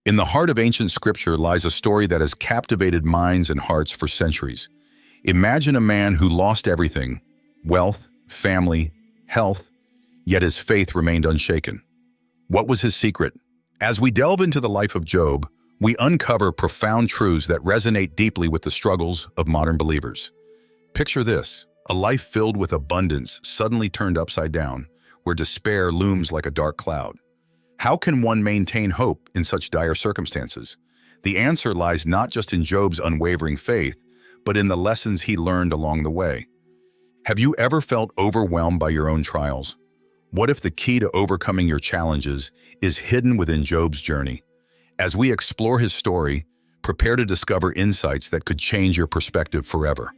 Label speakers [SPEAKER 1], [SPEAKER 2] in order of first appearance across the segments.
[SPEAKER 1] In the heart of ancient scripture lies a story that has captivated minds and hearts for centuries. Imagine a man who lost everything, wealth, family, health, yet his faith remained unshaken. What was his secret? As we delve into the life of Job, we uncover profound truths that resonate deeply with the struggles of modern believers. Picture this, a life filled with abundance suddenly turned upside down, where despair looms like a dark cloud. How can one maintain hope in such dire circumstances? The answer lies not just in Job's unwavering faith, but in the lessons he learned along the way. Have you ever felt overwhelmed by your own trials? What if the key to overcoming your challenges is hidden within Job's journey? As we explore his story, prepare to discover insights that could change your perspective forever.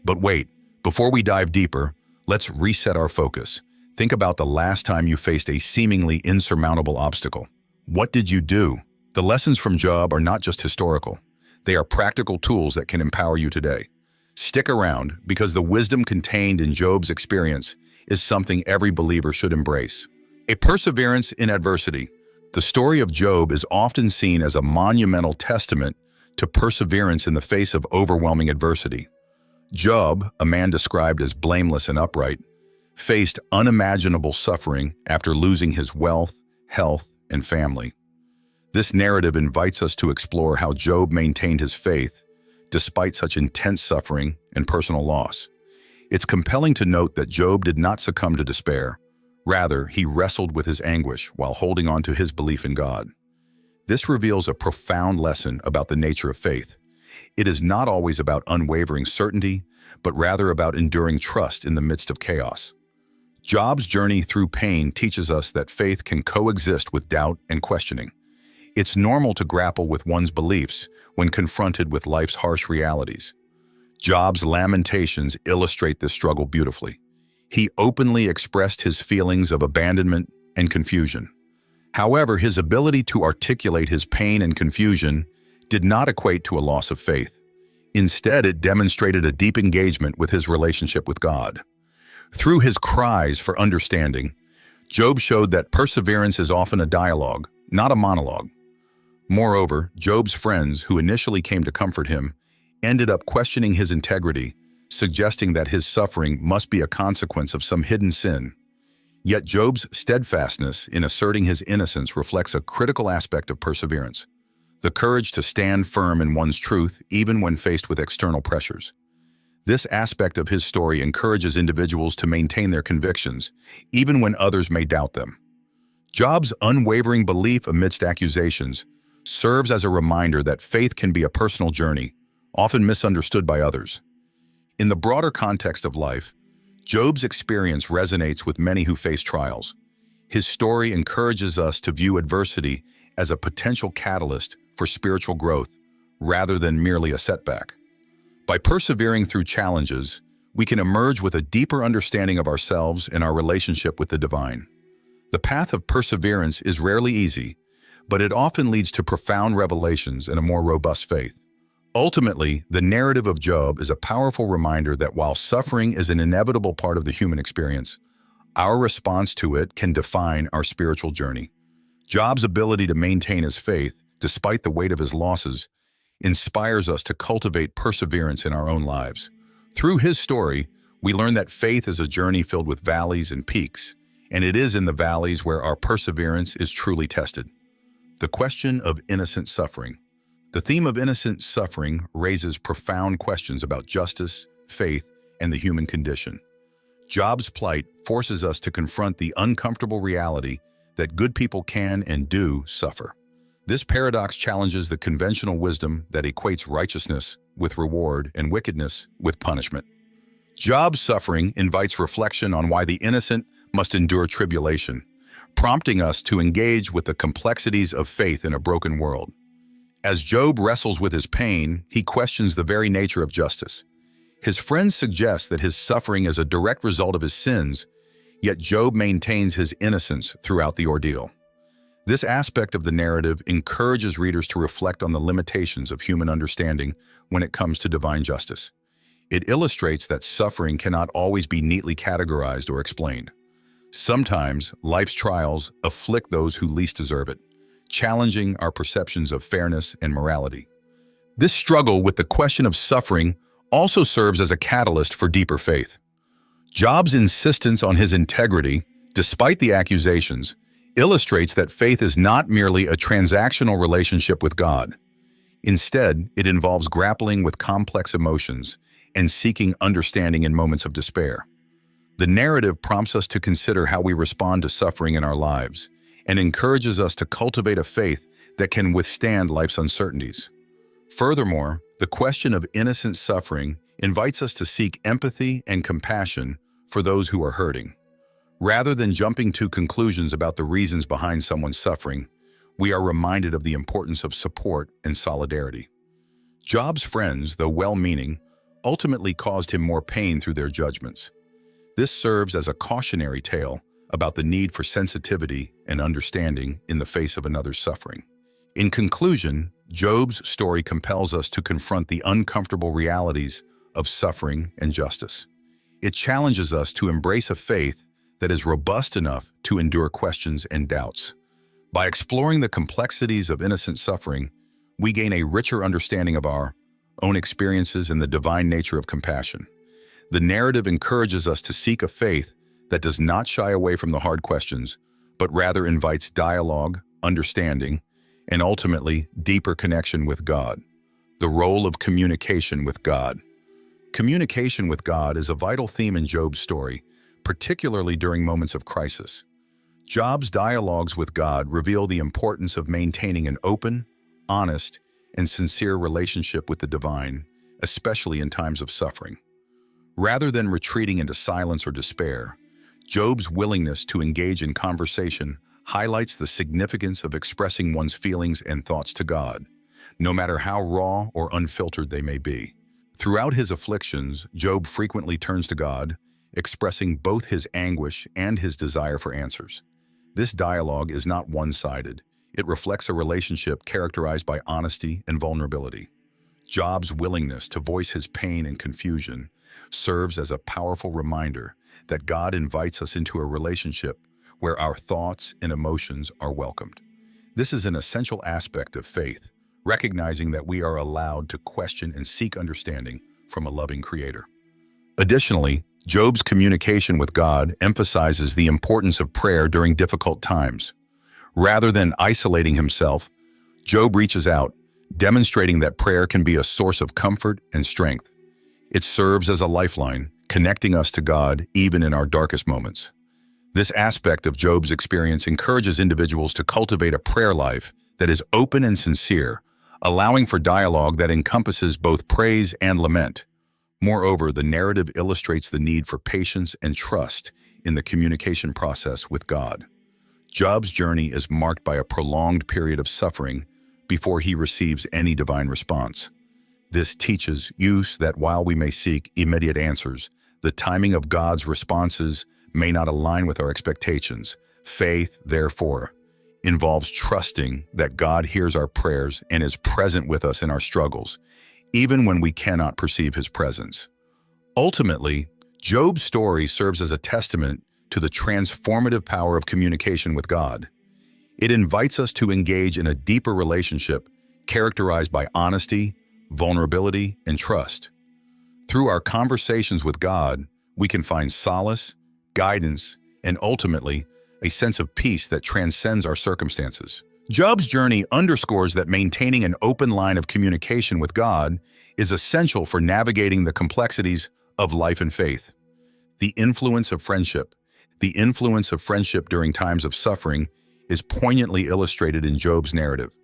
[SPEAKER 1] But wait, before we dive deeper, let's reset our focus. Think about the last time you faced a seemingly insurmountable obstacle. What did you do? The lessons from Job are not just historical. They are practical tools that can empower you today. Stick around, because the wisdom contained in Job's experience is something every believer should embrace. A perseverance in adversity. The story of Job is often seen as a monumental testament to perseverance in the face of overwhelming adversity. Job, a man described as blameless and upright, faced unimaginable suffering after losing his wealth, health, and family. This narrative invites us to explore how Job maintained his faith despite such intense suffering and personal loss. It's compelling to note that Job did not succumb to despair. Rather, he wrestled with his anguish while holding on to his belief in God. This reveals a profound lesson about the nature of faith. It is not always about unwavering certainty, but rather about enduring trust in the midst of chaos. Job's journey through pain teaches us that faith can coexist with doubt and questioning. It's normal to grapple with one's beliefs when confronted with life's harsh realities. Job's lamentations illustrate this struggle beautifully. He openly expressed his feelings of abandonment and confusion. However, his ability to articulate his pain and confusion did not equate to a loss of faith. Instead, it demonstrated a deep engagement with his relationship with God. Through his cries for understanding, Job showed that perseverance is often a dialogue, not a monologue. Moreover, Job's friends, who initially came to comfort him, ended up questioning his integrity, suggesting that his suffering must be a consequence of some hidden sin. Yet Job's steadfastness in asserting his innocence reflects a critical aspect of perseverance: the courage to stand firm in one's truth even when faced with external pressures. This aspect of his story encourages individuals to maintain their convictions, even when others may doubt them. Job's unwavering belief amidst accusations serves as a reminder that faith can be a personal journey, often misunderstood by others. In the broader context of life, Job's experience resonates with many who face trials. His story encourages us to view adversity as a potential catalyst for spiritual growth, rather than merely a setback. By persevering through challenges, we can emerge with a deeper understanding of ourselves and our relationship with the divine. The path of perseverance is rarely easy, but it often leads to profound revelations and a more robust faith. Ultimately, the narrative of Job is a powerful reminder that while suffering is an inevitable part of the human experience, our response to it can define our spiritual journey. Job's ability to maintain his faith, despite the weight of his losses, inspires us to cultivate perseverance in our own lives. Through his story, we learn that faith is a journey filled with valleys and peaks, and it is in the valleys where our perseverance is truly tested. The question of innocent suffering. The theme of innocent suffering raises profound questions about justice, faith, and the human condition. Job's plight forces us to confront the uncomfortable reality that good people can and do suffer. This paradox challenges the conventional wisdom that equates righteousness with reward and wickedness with punishment. Job's suffering invites reflection on why the innocent must endure tribulation, prompting us to engage with the complexities of faith in a broken world. As Job wrestles with his pain, he questions the very nature of justice. His friends suggest that his suffering is a direct result of his sins, yet Job maintains his innocence throughout the ordeal. This aspect of the narrative encourages readers to reflect on the limitations of human understanding when it comes to divine justice. It illustrates that suffering cannot always be neatly categorized or explained. Sometimes, life's trials afflict those who least deserve it, challenging our perceptions of fairness and morality. This struggle with the question of suffering also serves as a catalyst for deeper faith. Job's insistence on his integrity, despite the accusations, illustrates that faith is not merely a transactional relationship with God. Instead, it involves grappling with complex emotions and seeking understanding in moments of despair. The narrative prompts us to consider how we respond to suffering in our lives and encourages us to cultivate a faith that can withstand life's uncertainties. Furthermore, the question of innocent suffering invites us to seek empathy and compassion for those who are hurting. Rather than jumping to conclusions about the reasons behind someone's suffering, we are reminded of the importance of support and solidarity. Job's friends, though well-meaning, ultimately caused him more pain through their judgments. This serves as a cautionary tale about the need for sensitivity and understanding in the face of another's suffering. In conclusion, Job's story compels us to confront the uncomfortable realities of suffering and justice. It challenges us to embrace a faith that is robust enough to endure questions and doubts. By exploring the complexities of innocent suffering, we gain a richer understanding of our own experiences and the divine nature of compassion. The narrative encourages us to seek a faith that does not shy away from the hard questions, but rather invites dialogue, understanding, and ultimately deeper connection with God. The role of communication with God. Communication with God is a vital theme in Job's story, particularly during moments of crisis. Job's dialogues with God reveal the importance of maintaining an open, honest, and sincere relationship with the divine, especially in times of suffering. Rather than retreating into silence or despair, Job's willingness to engage in conversation highlights the significance of expressing one's feelings and thoughts to God, no matter how raw or unfiltered they may be. Throughout his afflictions, Job frequently turns to God, expressing both his anguish and his desire for answers. This dialogue is not one-sided. It reflects a relationship characterized by honesty and vulnerability. Job's willingness to voice his pain and confusion serves as a powerful reminder that God invites us into a relationship where our thoughts and emotions are welcomed. This is an essential aspect of faith, recognizing that we are allowed to question and seek understanding from a loving Creator. Additionally, Job's communication with God emphasizes the importance of prayer during difficult times. Rather than isolating himself, Job reaches out, demonstrating that prayer can be a source of comfort and strength. It serves as a lifeline, connecting us to God even in our darkest moments. This aspect of Job's experience encourages individuals to cultivate a prayer life that is open and sincere, allowing for dialogue that encompasses both praise and lament. Moreover, the narrative illustrates the need for patience and trust in the communication process with God. Job's journey is marked by a prolonged period of suffering before he receives any divine response. This teaches us that while we may seek immediate answers, the timing of God's responses may not align with our expectations. Faith, therefore, involves trusting that God hears our prayers and is present with us in our struggles, even when we cannot perceive his presence. Ultimately, Job's story serves as a testament to the transformative power of communication with God. It invites us to engage in a deeper relationship characterized by honesty, vulnerability, and trust. Through our conversations with God, we can find solace, guidance, and ultimately, a sense of peace that transcends our circumstances. Job's journey underscores that maintaining an open line of communication with God is essential for navigating the complexities of life and faith. The influence of friendship. The influence of friendship during times of suffering is poignantly illustrated in Job's narrative.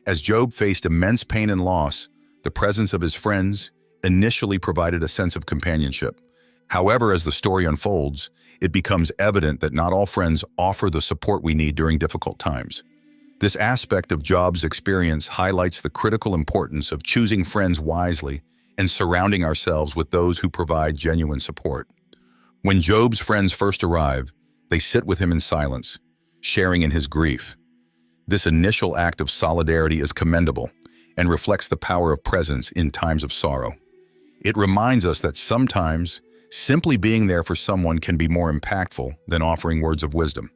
[SPEAKER 1] As Job faced immense pain and loss, the presence of his friends initially provided a sense of companionship. However, as the story unfolds, it becomes evident that not all friends offer the support we need during difficult times. This aspect of Job's experience highlights the critical importance of choosing friends wisely and surrounding ourselves with those who provide genuine support. When Job's friends first arrive, they sit with him in silence, sharing in his grief. This initial act of solidarity is commendable and reflects the power of presence in times of sorrow. It reminds us that sometimes simply being there for someone can be more impactful than offering words of wisdom.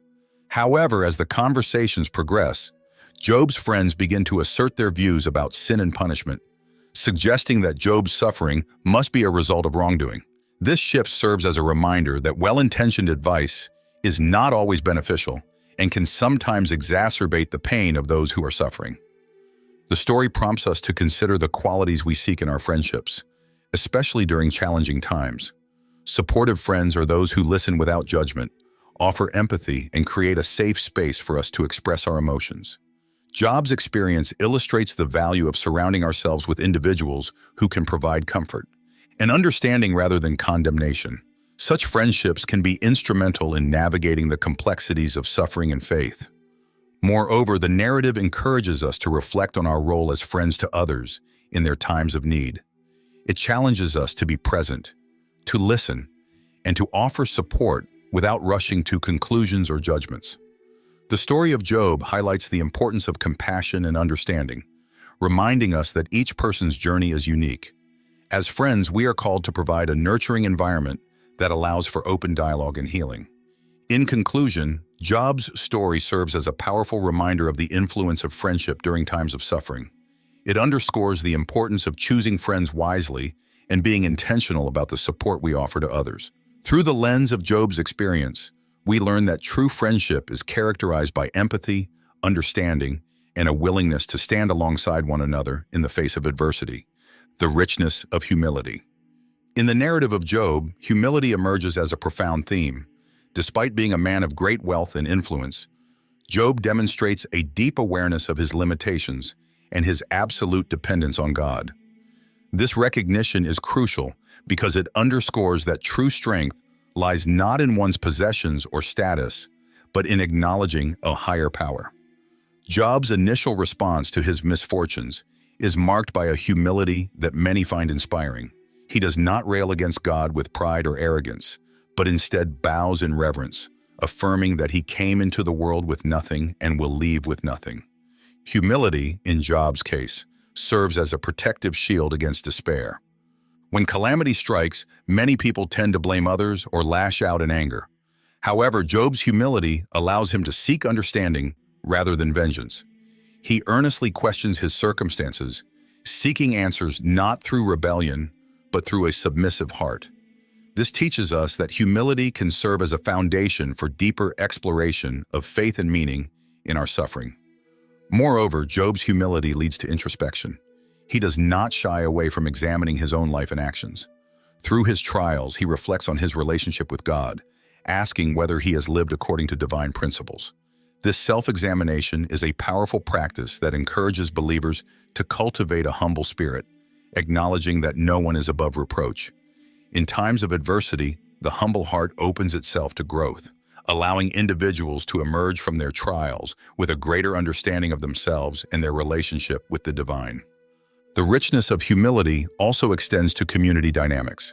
[SPEAKER 1] However, as the conversations progress, Job's friends begin to assert their views about sin and punishment, suggesting that Job's suffering must be a result of wrongdoing. This shift serves as a reminder that well-intentioned advice is not always beneficial and can sometimes exacerbate the pain of those who are suffering. The story prompts us to consider the qualities we seek in our friendships, especially during challenging times. Supportive friends are those who listen without judgment, offer empathy, and create a safe space for us to express our emotions. Job's experience illustrates the value of surrounding ourselves with individuals who can provide comfort and understanding rather than condemnation. Such friendships can be instrumental in navigating the complexities of suffering and faith. Moreover, the narrative encourages us to reflect on our role as friends to others in their times of need. It challenges us to be present, to listen, and to offer support without rushing to conclusions or judgments. The story of Job highlights the importance of compassion and understanding, reminding us that each person's journey is unique. As friends, we are called to provide a nurturing environment that allows for open dialogue and healing. In conclusion, Job's story serves as a powerful reminder of the influence of friendship during times of suffering. It underscores the importance of choosing friends wisely and being intentional about the support we offer to others. Through the lens of Job's experience, we learn that true friendship is characterized by empathy, understanding, and a willingness to stand alongside one another in the face of adversity. The richness of humility. In the narrative of Job, humility emerges as a profound theme. Despite being a man of great wealth and influence, Job demonstrates a deep awareness of his limitations and his absolute dependence on God. This recognition is crucial because it underscores that true strength lies not in one's possessions or status, but in acknowledging a higher power. Job's initial response to his misfortunes is marked by a humility that many find inspiring. He does not rail against God with pride or arrogance, but instead bows in reverence, affirming that he came into the world with nothing and will leave with nothing. Humility, in Job's case, serves as a protective shield against despair. When calamity strikes, many people tend to blame others or lash out in anger. However, Job's humility allows him to seek understanding rather than vengeance. He earnestly questions his circumstances, seeking answers not through rebellion, but through a submissive heart. This teaches us that humility can serve as a foundation for deeper exploration of faith and meaning in our suffering. Moreover, Job's humility leads to introspection. He does not shy away from examining his own life and actions. Through his trials, he reflects on his relationship with God, asking whether he has lived according to divine principles. This self-examination is a powerful practice that encourages believers to cultivate a humble spirit, acknowledging that no one is above reproach. In times of adversity, the humble heart opens itself to growth, allowing individuals to emerge from their trials with a greater understanding of themselves and their relationship with the divine. The richness of humility also extends to community dynamics.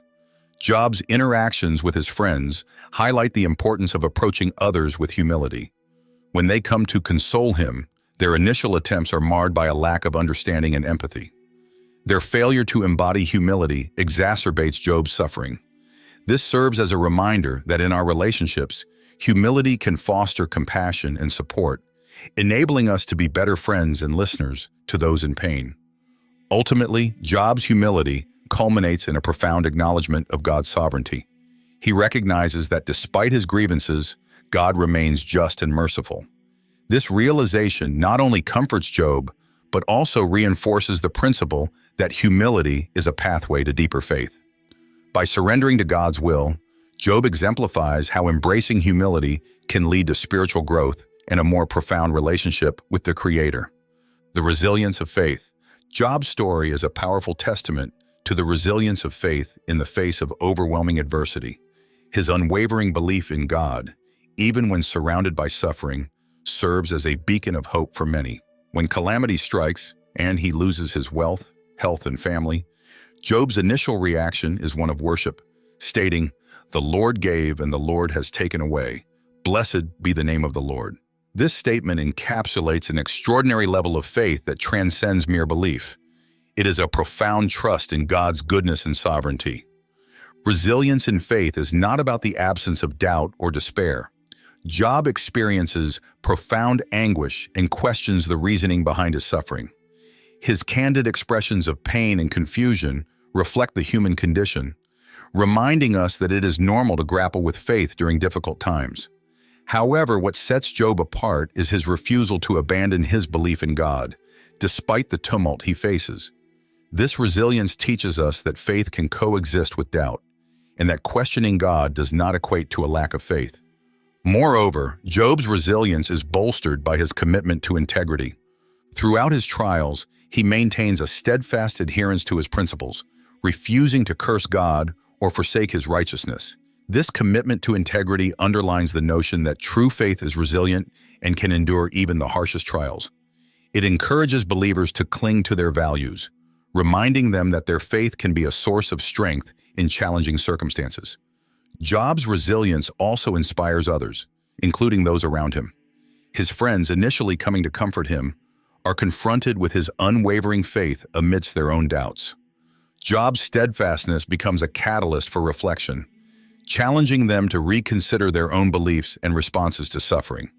[SPEAKER 1] Job's interactions with his friends highlight the importance of approaching others with humility. When they come to console him, their initial attempts are marred by a lack of understanding and empathy. Their failure to embody humility exacerbates Job's suffering. This serves as a reminder that in our relationships, humility can foster compassion and support, enabling us to be better friends and listeners to those in pain. Ultimately, Job's humility culminates in a profound acknowledgement of God's sovereignty. He recognizes that despite his grievances, God remains just and merciful. This realization not only comforts Job, but also reinforces the principle that humility is a pathway to deeper faith. By surrendering to God's will, Job exemplifies how embracing humility can lead to spiritual growth and a more profound relationship with the Creator. The resilience of faith. Job's story is a powerful testament to the resilience of faith in the face of overwhelming adversity. His unwavering belief in God, even when surrounded by suffering, serves as a beacon of hope for many. When calamity strikes and he loses his wealth, health, and family, Job's initial reaction is one of worship, stating, "The Lord gave and the Lord has taken away. Blessed be the name of the Lord." This statement encapsulates an extraordinary level of faith that transcends mere belief. It is a profound trust in God's goodness and sovereignty. Resilience in faith is not about the absence of doubt or despair. Job experiences profound anguish and questions the reasoning behind his suffering. His candid expressions of pain and confusion reflect the human condition, reminding us that it is normal to grapple with faith during difficult times. However, what sets Job apart is his refusal to abandon his belief in God, despite the tumult he faces. This resilience teaches us that faith can coexist with doubt, and that questioning God does not equate to a lack of faith. Moreover, Job's resilience is bolstered by his commitment to integrity. Throughout his trials, he maintains a steadfast adherence to his principles, refusing to curse God or forsake his righteousness. This commitment to integrity underlines the notion that true faith is resilient and can endure even the harshest trials. It encourages believers to cling to their values, reminding them that their faith can be a source of strength in challenging circumstances. Job's resilience also inspires others, including those around him. His friends, initially coming to comfort him, are confronted with his unwavering faith amidst their own doubts. Job's steadfastness becomes a catalyst for reflection, challenging them to reconsider their own beliefs and responses to suffering.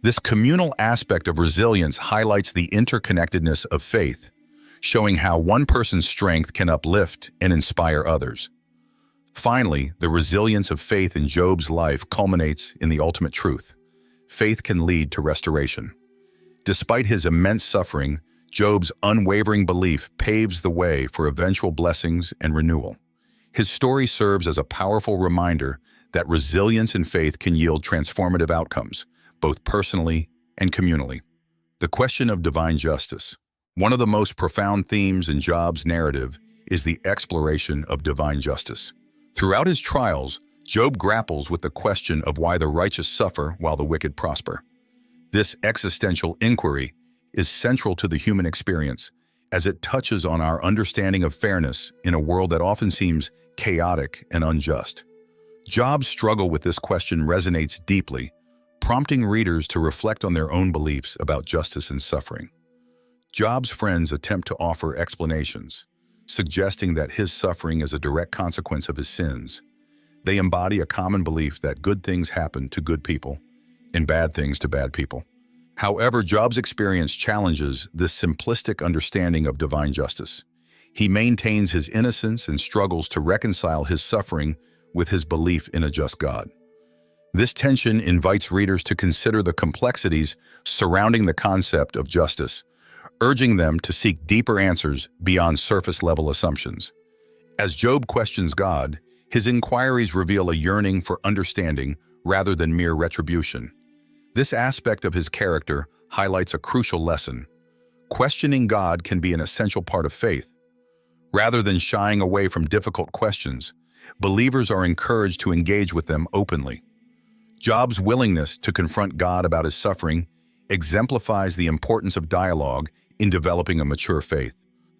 [SPEAKER 1] This communal aspect of resilience highlights the interconnectedness of faith, showing how one person's strength can uplift and inspire others. Finally, the resilience of faith in Job's life culminates in the ultimate truth. Faith can lead to restoration. Despite his immense suffering, Job's unwavering belief paves the way for eventual blessings and renewal. His story serves as a powerful reminder that resilience and faith can yield transformative outcomes, both personally and communally. The question of divine justice. One of the most profound themes in Job's narrative is the exploration of divine justice. Throughout his trials, Job grapples with the question of why the righteous suffer while the wicked prosper. This existential inquiry is central to the human experience, as it touches on our understanding of fairness in a world that often seems chaotic and unjust. Job's struggle with this question resonates deeply, prompting readers to reflect on their own beliefs about justice and suffering. Job's friends attempt to offer explanations, suggesting that his suffering is a direct consequence of his sins. They embody a common belief that good things happen to good people and bad things to bad people. However, Job's experience challenges this simplistic understanding of divine justice. He maintains his innocence and struggles to reconcile his suffering with his belief in a just God. This tension invites readers to consider the complexities surrounding the concept of justice, urging them to seek deeper answers beyond surface-level assumptions. As Job questions God, his inquiries reveal a yearning for understanding rather than mere retribution. This aspect of his character highlights a crucial lesson. Questioning God can be an essential part of faith. Rather than shying away from difficult questions, believers are encouraged to engage with them openly. Job's willingness to confront God about his suffering exemplifies the importance of dialogue in developing a mature faith.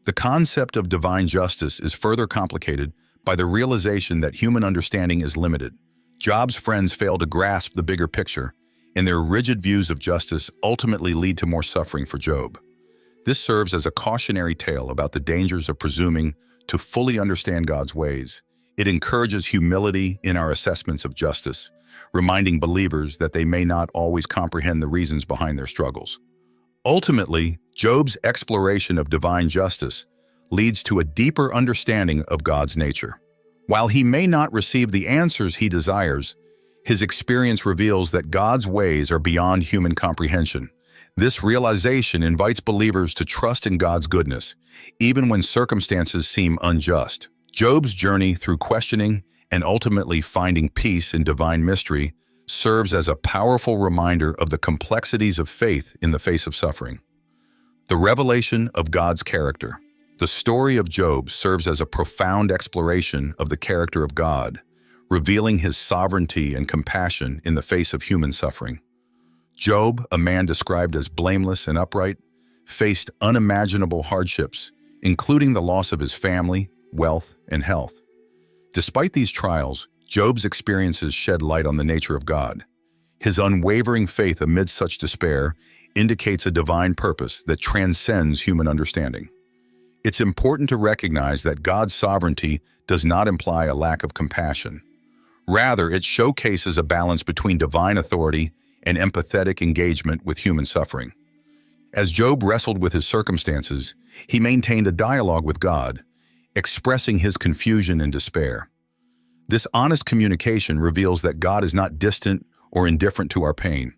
[SPEAKER 1] The concept of divine justice is further complicated by the realization that human understanding is limited. Job's friends fail to grasp the bigger picture, and their rigid views of justice ultimately lead to more suffering for Job. This serves as a cautionary tale about the dangers of presuming to fully understand God's ways. It encourages humility in our assessments of justice, reminding believers that they may not always comprehend the reasons behind their struggles. Ultimately, Job's exploration of divine justice leads to a deeper understanding of God's nature. While he may not receive the answers he desires, his experience reveals that God's ways are beyond human comprehension. This realization invites believers to trust in God's goodness, even when circumstances seem unjust. Job's journey through questioning and ultimately finding peace in divine mystery serves as a powerful reminder of the complexities of faith in the face of suffering. The revelation of God's character. The story of Job serves as a profound exploration of the character of God, revealing his sovereignty and compassion in the face of human suffering. Job, a man described as blameless and upright, faced unimaginable hardships, including the loss of his family, wealth, and health. Despite these trials, Job's experiences shed light on the nature of God. His unwavering faith amidst such despair indicates a divine purpose that transcends human understanding. It's important to recognize that God's sovereignty does not imply a lack of compassion. Rather, it showcases a balance between divine authority and empathetic engagement with human suffering. As Job wrestled with his circumstances, he maintained a dialogue with God, expressing his confusion and despair. This honest communication reveals that God is not distant or indifferent to our pain.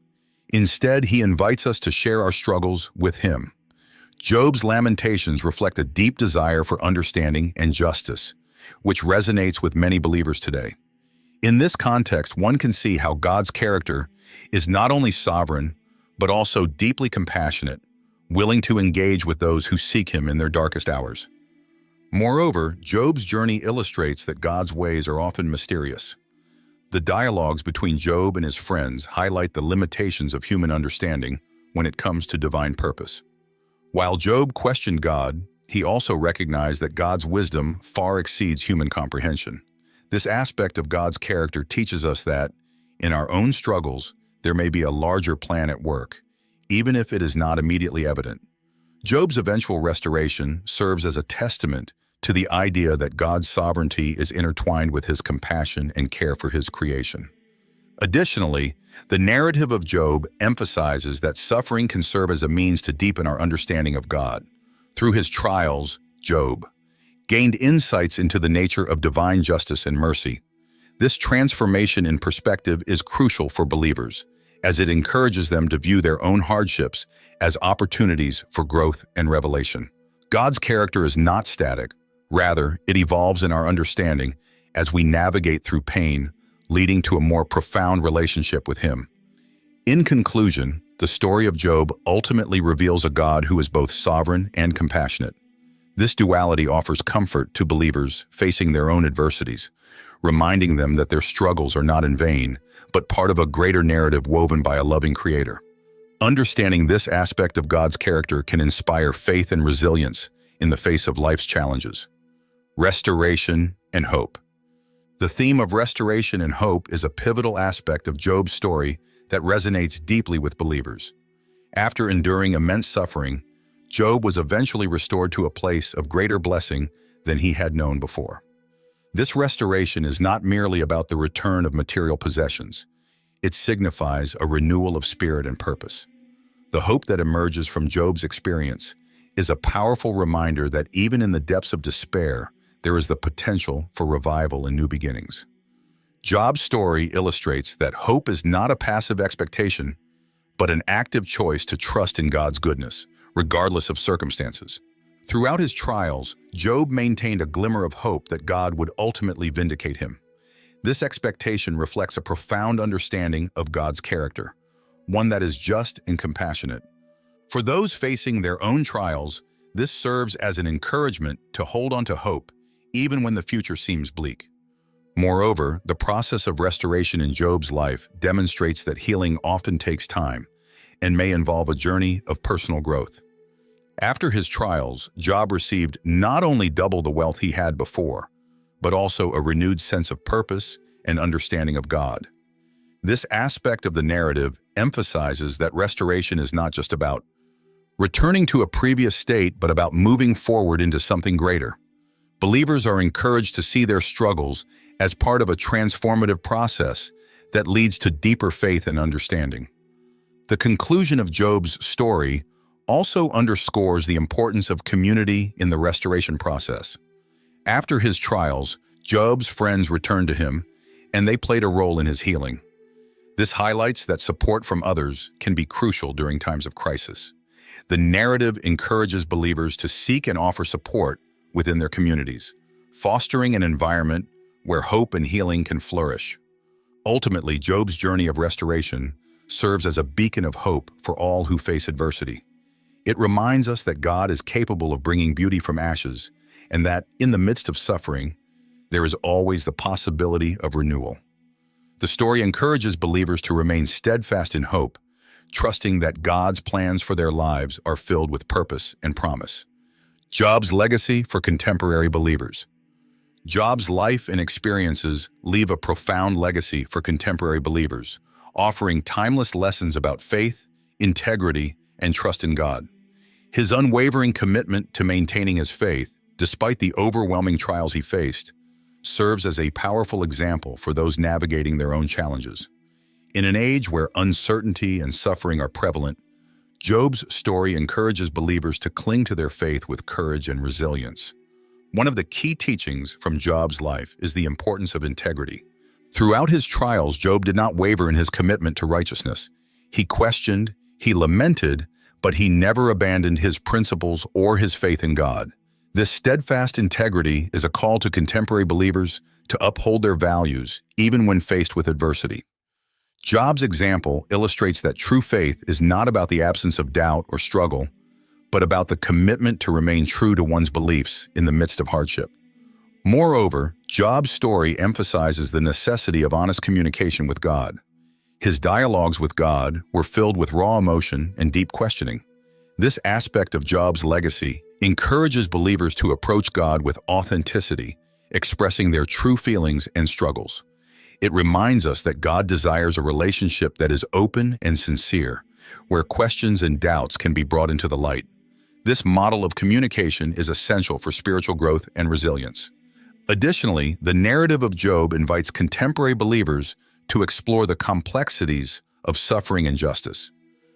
[SPEAKER 1] Instead, he invites us to share our struggles with him. Job's lamentations reflect a deep desire for understanding and justice, which resonates with many believers today. In this context, one can see how God's character is not only sovereign, but also deeply compassionate, willing to engage with those who seek him in their darkest hours. Moreover, Job's journey illustrates that God's ways are often mysterious. The dialogues between Job and his friends highlight the limitations of human understanding when it comes to divine purpose. While Job questioned God, he also recognized that God's wisdom far exceeds human comprehension. This aspect of God's character teaches us that, in our own struggles, there may be a larger plan at work, even if it is not immediately evident. Job's eventual restoration serves as a testament to the idea that God's sovereignty is intertwined with his compassion and care for his creation. Additionally, the narrative of Job emphasizes that suffering can serve as a means to deepen our understanding of God. Through his trials, Job gained insights into the nature of divine justice and mercy. This transformation in perspective is crucial for believers, as it encourages them to view their own hardships as opportunities for growth and revelation. God's character is not static. Rather, it evolves in our understanding as we navigate through pain, leading to a more profound relationship with him. In conclusion, the story of Job ultimately reveals a God who is both sovereign and compassionate. This duality offers comfort to believers facing their own adversities, reminding them that their struggles are not in vain, but part of a greater narrative woven by a loving Creator. Understanding this aspect of God's character can inspire faith and resilience in the face of life's challenges. Restoration and hope. The theme of restoration and hope is a pivotal aspect of Job's story that resonates deeply with believers. After enduring immense suffering, Job was eventually restored to a place of greater blessing than he had known before. This restoration is not merely about the return of material possessions. It signifies a renewal of spirit and purpose. The hope that emerges from Job's experience is a powerful reminder that even in the depths of despair, there is the potential for revival and new beginnings. Job's story illustrates that hope is not a passive expectation, but an active choice to trust in God's goodness, regardless of circumstances. Throughout his trials, Job maintained a glimmer of hope that God would ultimately vindicate him. This expectation reflects a profound understanding of God's character, one that is just and compassionate. For those facing their own trials, this serves as an encouragement to hold on to hope, even when the future seems bleak. Moreover, the process of restoration in Job's life demonstrates that healing often takes time and may involve a journey of personal growth. After his trials, Job received not only double the wealth he had before, but also a renewed sense of purpose and understanding of God. This aspect of the narrative emphasizes that restoration is not just about returning to a previous state, but about moving forward into something greater. Believers are encouraged to see their struggles as part of a transformative process that leads to deeper faith and understanding. The conclusion of Job's story also underscores the importance of community in the restoration process. After his trials, Job's friends returned to him, and they played a role in his healing. This highlights that support from others can be crucial during times of crisis. The narrative encourages believers to seek and offer support within their communities, fostering an environment where hope and healing can flourish. Ultimately, Job's journey of restoration serves as a beacon of hope for all who face adversity. It reminds us that God is capable of bringing beauty from ashes, and that, in the midst of suffering, there is always the possibility of renewal. The story encourages believers to remain steadfast in hope, trusting that God's plans for their lives are filled with purpose and promise. Job's legacy for contemporary believers. Job's life and experiences leave a profound legacy for contemporary believers, offering timeless lessons about faith, integrity, and trust in God. His unwavering commitment to maintaining his faith, despite the overwhelming trials he faced, serves as a powerful example for those navigating their own challenges. In an age where uncertainty and suffering are prevalent, Job's story encourages believers to cling to their faith with courage and resilience. One of the key teachings from Job's life is the importance of integrity. Throughout his trials, Job did not waver in his commitment to righteousness. He questioned, he lamented, but he never abandoned his principles or his faith in God. This steadfast integrity is a call to contemporary believers to uphold their values, even when faced with adversity. Job's example illustrates that true faith is not about the absence of doubt or struggle, but about the commitment to remain true to one's beliefs in the midst of hardship. Moreover, Job's story emphasizes the necessity of honest communication with God. His dialogues with God were filled with raw emotion and deep questioning. This aspect of Job's legacy encourages believers to approach God with authenticity, expressing their true feelings and struggles. It reminds us that God desires a relationship that is open and sincere, where questions and doubts can be brought into the light. This model of communication is essential for spiritual growth and resilience. Additionally, the narrative of Job invites contemporary believers to explore the complexities of suffering and justice.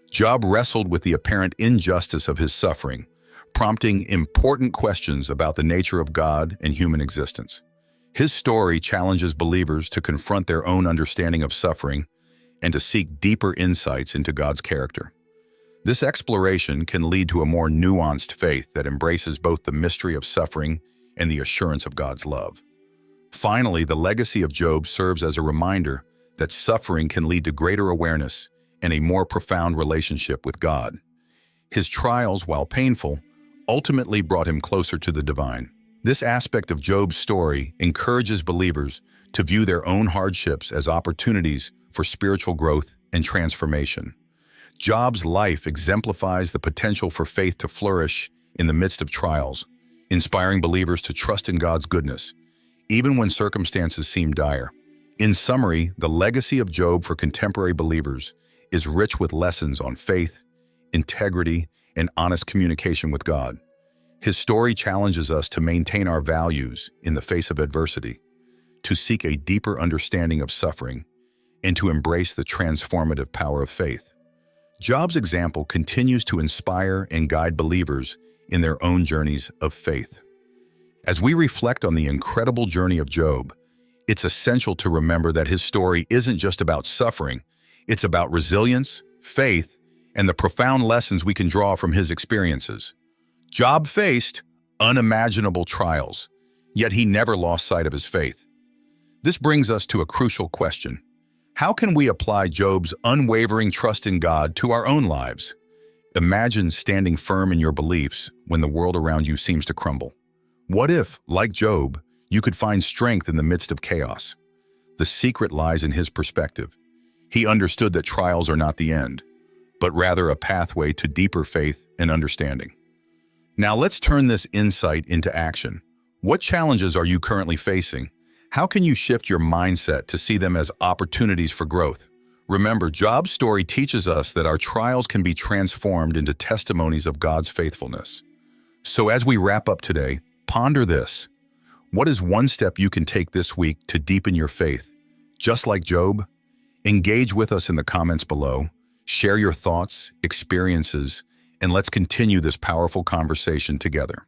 [SPEAKER 1] Job wrestled with the apparent injustice of his suffering, prompting important questions about the nature of God and human existence. His story challenges believers to confront their own understanding of suffering and to seek deeper insights into God's character. This exploration can lead to a more nuanced faith that embraces both the mystery of suffering and the assurance of God's love. Finally, the legacy of Job serves as a reminder that suffering can lead to greater awareness and a more profound relationship with God. His trials, while painful, ultimately brought him closer to the divine. This aspect of Job's story encourages believers to view their own hardships as opportunities for spiritual growth and transformation. Job's life exemplifies the potential for faith to flourish in the midst of trials, inspiring believers to trust in God's goodness, even when circumstances seem dire. In summary, the legacy of Job for contemporary believers is rich with lessons on faith, integrity, and honest communication with God. His story challenges us to maintain our values in the face of adversity, to seek a deeper understanding of suffering, and to embrace the transformative power of faith. Job's example continues to inspire and guide believers in their own journeys of faith. As we reflect on the incredible journey of Job, it's essential to remember that his story isn't just about suffering, it's about resilience, faith, and the profound lessons we can draw from his experiences. Job faced unimaginable trials, yet he never lost sight of his faith. This brings us to a crucial question. How can we apply Job's unwavering trust in God to our own lives? Imagine standing firm in your beliefs when the world around you seems to crumble. What if, like Job, you could find strength in the midst of chaos? The secret lies in his perspective. He understood that trials are not the end, but rather a pathway to deeper faith and understanding. Now let's turn this insight into action. What challenges are you currently facing? How can you shift your mindset to see them as opportunities for growth? Remember, Job's story teaches us that our trials can be transformed into testimonies of God's faithfulness. So as we wrap up today, ponder this. What is one step you can take this week to deepen your faith? Just like Job? Engage with us in the comments below. Share your thoughts, experiences, and let's continue this powerful conversation together.